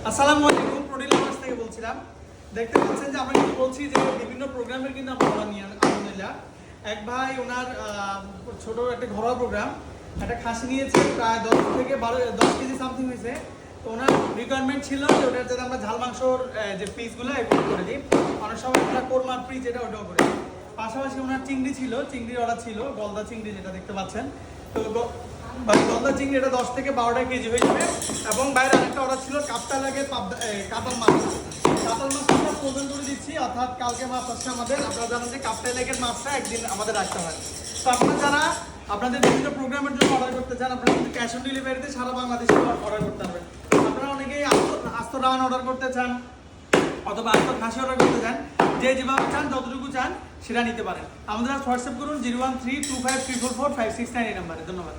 আসসালামু আলাইকুম, protein lovers থেকে বলছিলাম। দেখতে পাচ্ছেন যে আমরা কিন্তু বলছি যে বিভিন্ন প্রোগ্রামের কিন্তু আমরা অর্ডার নিয়ে আলহামদুলিল্লাহ। এক ভাই ওনার ছোট একটা ঘরোয়া প্রোগ্রাম, একটা খাসি নিয়েছে প্রায় 10 কেজি সামথিং হয়েছে। তো ওনার রিকোয়ারমেন্ট ছিল যে ওটার যাতে আমরা ঝাল মাংসর যে পিসগুলো এগুলো করে দিই। অনেক সময় আমরা কোরমার পিস যেটা ওটাও করে দিই। পাশাপাশি ওনার চিংড়ি ছিল, চিংড়ির অর্ডার ছিল, গলদা চিংড়ি যেটা দেখতে পাচ্ছেন। তো গলদা চিংড়ি এটা 10 থেকে 12টা কেজি হয়ে যাবে। এবং বাইরে আরেকটা অর্ডার ছিল কাপ্তাই লেগের কাতল মাছ। কাতল মাছটা আমরা ফ্রোজেন করে দিচ্ছি, অর্থাৎ কালকে মাছ আসছে আমাদের। আপনারা জানেন যে কাপ্তাই লেগের মাছটা একদিন আমাদের রাখতে হয়। তো আপনারা যারা আপনাদের বিভিন্ন প্রোগ্রামের জন্য অর্ডার করতে চান, আপনারা কিন্তু ক্যাশ অন ডেলিভারিতে সারা বাংলাদেশে অর্ডার করতে পারবেন। আপনারা অনেকেই আস্ত রান অর্ডার করতে চান অথবা আস্ত খাসি অর্ডার করতে চান, যে যেভাবে চান যতটুকু চান সেটা নিতে পারেন। আমাদের হোয়াটসঅ্যাপ করুন 01325344569 এই নাম্বারে। ধন্যবাদ।